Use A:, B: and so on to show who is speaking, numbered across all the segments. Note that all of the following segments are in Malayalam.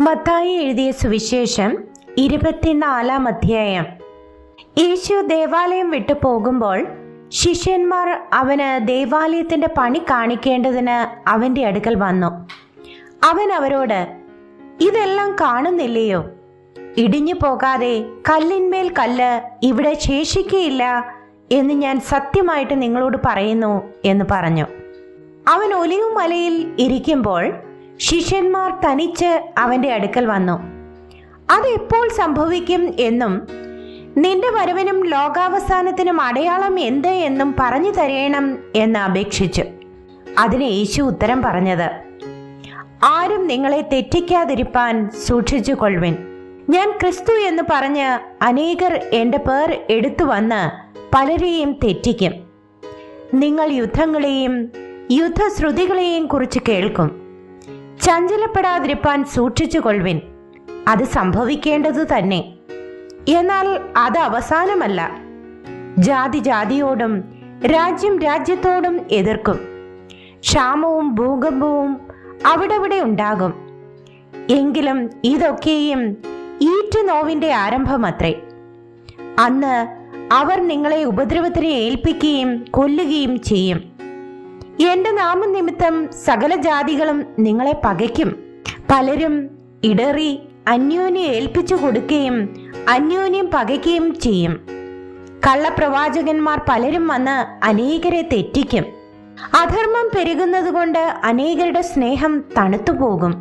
A: മത്തായി എഴുതിയ സുവിശേഷം 24-ാം അധ്യായം. യേശു ദേവാലയം വിട്ടു പോകുമ്പോൾ ശിഷ്യന്മാർ അവന് ദേവാലയത്തിന്റെ പണി കാണിക്കേണ്ടതിന് അവന്റെ അടുക്കൽ വന്നു. അവൻ അവരോട്, ഇതെല്ലാം കാണുന്നില്ലയോ? ഇടിഞ്ഞു പോകാതെ കല്ലിന്മേൽ കല്ല് ഇവിടെ ശേഷിക്കയില്ല എന്ന് ഞാൻ സത്യമായിട്ട് നിങ്ങളോട് പറയുന്നു എന്ന് പറഞ്ഞു. അവൻ ഒലിവ് മലയിൽ ഇരിക്കുമ്പോൾ ശിഷ്യന്മാർ തനിച്ച് അവന്റെ അടുക്കൽ വന്നു. അതെപ്പോൾ സംഭവിക്കും എന്നും നിന്റെ വരവിനും ലോകാവസാനത്തിനും അടയാളം എന്ത് എന്നും പറഞ്ഞു തരേണം എന്ന് അപേക്ഷിച്ചു. അതിന് യേശു ഉത്തരം പറഞ്ഞത്, ആരും നിങ്ങളെ തെറ്റിക്കാതിരിപ്പാൻ സൂക്ഷിച്ചു കൊള്ളുവിൻ. ഞാൻ ക്രിസ്തു എന്ന് പറഞ്ഞ് അനേകർ എൻ്റെ പേർ എടുത്തു വന്ന് പലരെയും തെറ്റിക്കും. നിങ്ങൾ യുദ്ധങ്ങളെയും യുദ്ധശ്രുതികളെയും കുറിച്ച് കേൾക്കും. ചഞ്ചലപ്പെടാതിരിപ്പാൻ സൂക്ഷിച്ചു കൊള്ളുവിൻ. അത് സംഭവിക്കേണ്ടതു തന്നെ. എന്നാൽ അത് അവസാനമല്ല. ജാതി ജാതിയോടും രാജ്യം രാജ്യത്തോടും എതിർക്കും. ക്ഷാമവും ഭൂകമ്പവും അവിടെ ഉണ്ടാകും. എങ്കിലും ഇതൊക്കെയും ഈറ്റുനോവിന്റെ ആരംഭമത്രേ. അന്ന് അവർ നിങ്ങളെ ഉപദ്രവത്തിന് ഏൽപ്പിക്കുകയും കൊല്ലുകയും ചെയ്യും. എന്റെ നാമനിമിത്തം സകല ജാതികളും നിങ്ങളെ പകയ്ക്കും. പലരും ഇടറി അന്യോന്യം ഏൽപ്പിച്ചു കൊടുക്കുകയും അന്യോന്യം പകയ്ക്കുകയും ചെയ്യും. കള്ളപ്രവാചകന്മാർ പലരും വന്ന് അനേകരെ തെറ്റിക്കും. അധർമ്മം പെരുകുന്നത് കൊണ്ട് അനേകരുടെ സ്നേഹം തണുത്തുപോകും.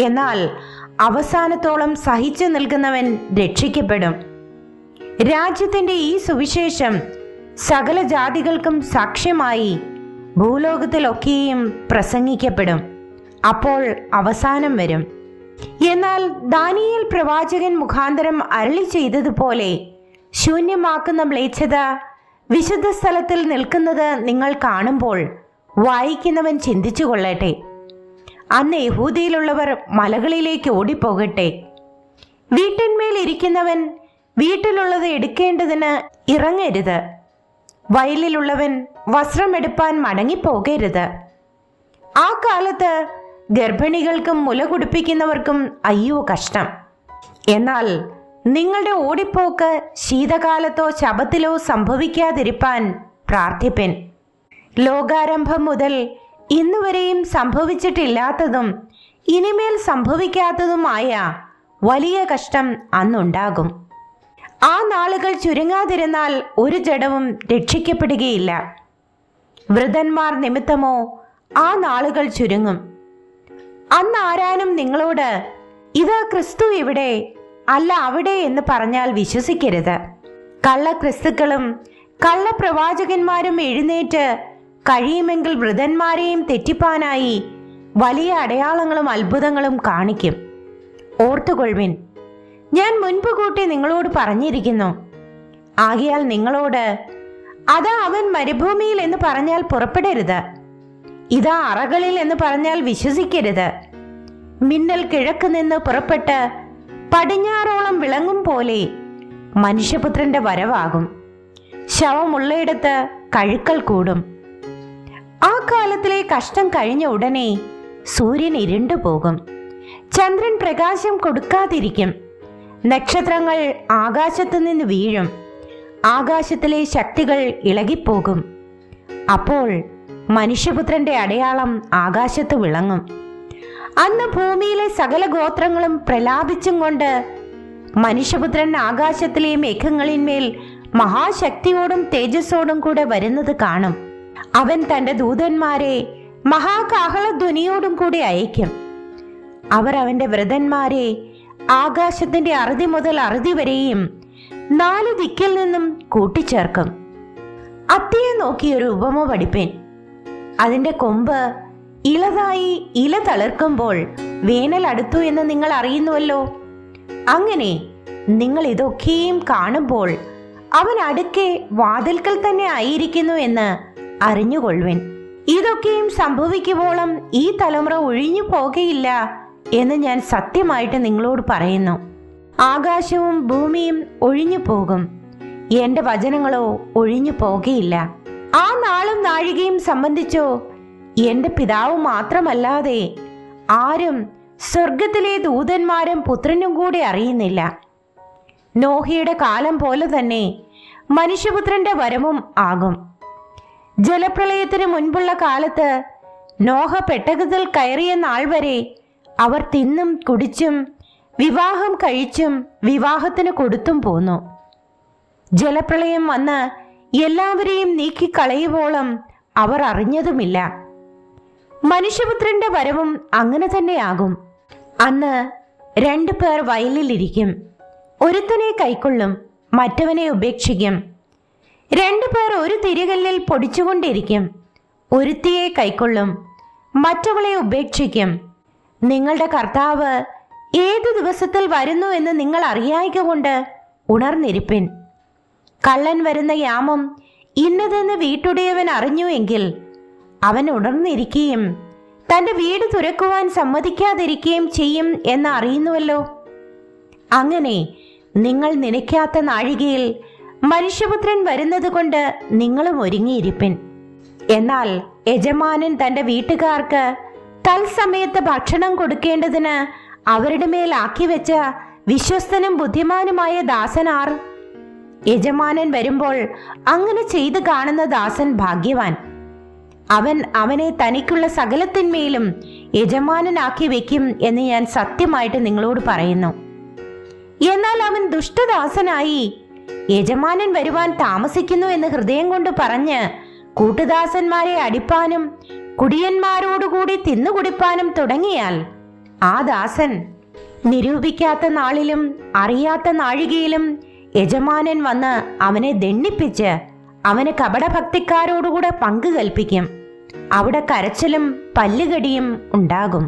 A: എന്നാൽ അവസാനത്തോളം സഹിച്ചു നിൽക്കുന്നവൻ രക്ഷിക്കപ്പെടും. രാജ്യത്തിന്റെ ഈ സുവിശേഷം സകല ജാതികൾക്കും സാക്ഷ്യമായി ഭൂലോകത്തിലൊക്കെയും പ്രസംഗിക്കപ്പെടും. അപ്പോൾ അവസാനം വരും. എന്നാൽ ദാനിയേൽ പ്രവാചകൻ മുഖാന്തരം അരുളി ചെയ്തതുപോലെ ശൂന്യമാക്കുന്ന മ്ലേച്ഛത വിശുദ്ധ സ്ഥലത്തിൽ നിൽക്കുന്നത് നിങ്ങൾ കാണുമ്പോൾ വായിക്കുന്നവൻ ചിന്തിച്ചു കൊള്ളട്ടെ. അന്ന് യഹൂദയിലുള്ളവർ മലകളിലേക്ക് ഓടിപ്പോകട്ടെ. വീട്ടിന്മേൽ ഇരിക്കുന്നവൻ വീട്ടിലുള്ളത് എടുക്കേണ്ടതിന് ഇറങ്ങരുത്. വയലിലുള്ളവൻ വസ്ത്രമെടുപ്പാൻ മടങ്ങിപ്പോകരുത്. ആ കാലത്ത് ഗർഭിണികൾക്കും മുല കുടിപ്പിക്കുന്നവർക്കും അയ്യോ കഷ്ടം. എന്നാൽ നിങ്ങളുടെ ഓടിപ്പോക്ക് ശീതകാലത്തോ ശബത്തിലോ സംഭവിക്കാതിരിപ്പാൻ പ്രാർത്ഥിപ്പിൻ. ലോകാരംഭം മുതൽ ഇന്നുവരെയും സംഭവിച്ചിട്ടില്ലാത്തതും ഇനിമേൽ സംഭവിക്കാത്തതുമായ വലിയ കഷ്ടം അന്നുണ്ടാകും. ആ നാളുകൾ ചുരുങ്ങാതിരുന്നാൽ ഒരു ജഡവും രക്ഷിക്കപ്പെടുകയില്ല. വൃദ്ധന്മാർ നിമിത്തമോ ആ നാളുകൾ ചുരുങ്ങും. അന്ന് ആരാനും നിങ്ങളോട് ഇതാ ക്രിസ്തു ഇവിടെ അല്ല അവിടെ എന്ന് പറഞ്ഞാൽ വിശ്വസിക്കരുത്. കള്ളക്രിസ്തുക്കളും കള്ളപ്രവാചകന്മാരും എഴുന്നേറ്റ് കഴിയുമെങ്കിൽ വൃദ്ധന്മാരെയും തെറ്റിപ്പാനായി വലിയ അടയാളങ്ങളും അത്ഭുതങ്ങളും കാണിക്കും. ഓർത്തുകൊള്ളുവിൻ, ഞാൻ മുൻപ് കൂട്ടി നിങ്ങളോട് പറഞ്ഞിരിക്കുന്നു. ആകയാൽ നിങ്ങളോട് അതാ അവൻ മരുഭൂമിയിൽ എന്ന് പറഞ്ഞാൽ പുറപ്പെടരുത്. ഇതാ അറകളിൽ എന്ന് പറഞ്ഞാൽ വിശ്വസിക്കരുത്. മിന്നൽ കിഴക്ക് നിന്ന് പുറപ്പെട്ട് പടിഞ്ഞാറോളം വിളങ്ങും പോലെ മനുഷ്യപുത്രന്റെ വരവാകും. ശവമുള്ളയിടത്ത് കഴുക്കൽ കൂടും. ആ കാലത്തിലെ കഷ്ടം കഴിഞ്ഞ ഉടനെ സൂര്യൻ ഇരുണ്ടുപോകും, ചന്ദ്രൻ പ്രകാശം കൊടുക്കാതിരിക്കും, നക്ഷത്രങ്ങൾ ആകാശത്തു നിന്ന് വീഴും, ആകാശത്തിലെ ശക്തികൾ ഇളകിപ്പോകും. അപ്പോൾ മനുഷ്യപുത്രന്റെ അടയാളം ആകാശത്ത് വിളങ്ങും. അന്ന് ഭൂമിയിലെ സകല ഗോത്രങ്ങളും പ്രലാപിച്ചും കൊണ്ട് മനുഷ്യപുത്രൻ ആകാശത്തിലെ മേഘങ്ങളിന്മേൽ മഹാശക്തിയോടും തേജസ്സോടും കൂടെ വരുന്നത് കാണും. അവൻ തന്റെ ദൂതന്മാരെ മഹാകാഹളധ്വനിയോടും കൂടി അയക്കും. അവർ അവന്റെ വൃതന്മാരെ ആകാശത്തിന്റെ അറുതി മുതൽ അറുതി വരെയും 4 ദിക്കിൽ നിന്നും കൂട്ടിച്ചേർക്കും. അത്തിയെ നോക്കിയൊരു ഉപമ പഠിപ്പേൻ. അതിന്റെ കൊമ്പ് ഇളതായി ഇല തളിർക്കുമ്പോൾ വേനൽ അടുത്തു എന്ന് നിങ്ങൾ അറിയുന്നുവല്ലോ. അങ്ങനെ നിങ്ങൾ ഇതൊക്കെയും കാണുമ്പോൾ അവൻ അടുക്കെ വാതിൽക്കൽ തന്നെ ആയിരിക്കുന്നു എന്ന് അറിഞ്ഞുകൊള്ളുവിൻ. ഇതൊക്കെയും സംഭവിക്കുവോളം ഈ തലമുറ ഒഴിഞ്ഞു പോകയില്ല എന്ന് ഞാൻ സത്യമായിട്ട് നിങ്ങളോട് പറയുന്നു. ആകാശവും ഭൂമിയും ഒഴിഞ്ഞു പോകും, എന്റെ വചനങ്ങളോ ഒഴിഞ്ഞു പോകയില്ല. ആ നാളും നാഴികയും സംബന്ധിച്ചോ എന്റെ പിതാവ് മാത്രമല്ലാതെ ആരും സ്വർഗത്തിലെ ദൂതന്മാരും പുത്രനും കൂടി അറിയുന്നില്ല. നോഹയുടെ കാലം പോലെ തന്നെ മനുഷ്യപുത്രന്റെ വരവും ആകും. ജലപ്രളയത്തിന് മുൻപുള്ള കാലത്ത് നോഹ പെട്ടകത്തിൽ കയറിയ നാൾ വരെ അവർ തിന്നും കുടിച്ചും വിവാഹം കഴിച്ചും വിവാഹത്തിന് കൊടുത്തും പോന്നു. ജലപ്രളയം വന്ന് എല്ലാവരെയും നീക്കിക്കളയുവോളം അവർ അറിഞ്ഞതുമില്ല. മനുഷ്യപുത്രന്റെ വരവും അങ്ങനെ തന്നെയാകും. അന്ന് 2 പേർ വയലിലിരിക്കും. ഒരുത്തനെ കൈക്കൊള്ളും, മറ്റവനെ ഉപേക്ഷിക്കും. 2 പേർ ഒരു തിരികല്ലിൽ പൊടിച്ചുകൊണ്ടിരിക്കും. ഒരുത്തിയെ കൈക്കൊള്ളും, മറ്റവളെ ഉപേക്ഷിക്കും. നിങ്ങളുടെ കർത്താവ് ഏതു ദിവസത്തിൽ വരുന്നു എന്ന് നിങ്ങൾ അറിയായ്ക കൊണ്ട് ഉണർന്നിരിപ്പിൻ. കള്ളൻ വരുന്ന യാമം ഇന്നതെന്ന് വീട്ടുടയവൻ അറിഞ്ഞു എങ്കിൽ അവൻ ഉണർന്നിരിക്കുകയും തൻ്റെ വീട് തുറക്കുവാൻ സമ്മതിക്കാതിരിക്കുകയും ചെയ്യും എന്ന് അറിയുന്നുവല്ലോ. അങ്ങനെ നിങ്ങൾ നനയ്ക്കാത്ത നാഴികയിൽ മനുഷ്യപുത്രൻ വരുന്നത് കൊണ്ട് നിങ്ങളും ഒരുങ്ങിയിരിപ്പിൻ. എന്നാൽ യജമാനൻ തൻ്റെ വീട്ടുകാർക്ക് തൽസമയത്ത് ഭക്ഷണം കൊടുക്കേണ്ടതിന് അവരുടെ മേൽ ആക്കി വെച്ച വിശ്വസ്തനും ബുദ്ധിമാനുമായ ദാസനാർ? യജമാനൻ വരുമ്പോൾ അങ്ങനെ ചെയ്തു കാണുന്ന ദാസൻ ഭാഗ്യവാൻ. അവൻ അവനെ തനിക്കുള്ള സകലത്തിന്മേലും യജമാനനാക്കി വെക്കും എന്ന് ഞാൻ സത്യമായിട്ട് നിങ്ങളോട് പറയുന്നു. എന്നാൽ അവൻ ദുഷ്ടദാസനായി യജമാനൻ വരുവാൻ താമസിക്കുന്നു എന്ന് ഹൃദയം കൊണ്ട് പറഞ്ഞ് കൂട്ടുദാസന്മാരെ അടിപ്പാനും കുടിയന്മാരോടുകൂടി തിന്നുകുടിപ്പാനും തുടങ്ങിയാൽ ആ ദാസൻ നിരൂപിക്കാത്ത നാളിലും അറിയാത്ത നാഴികയിലും യജമാനൻ വന്ന് അവനെ ദണ്ഡിപ്പിച്ച് അവന് കപടഭക്തിക്കാരോടുകൂടെ പങ്കു കൽപ്പിക്കും. അവിടെ കരച്ചിലും പല്ലുകടിയും ഉണ്ടാകും.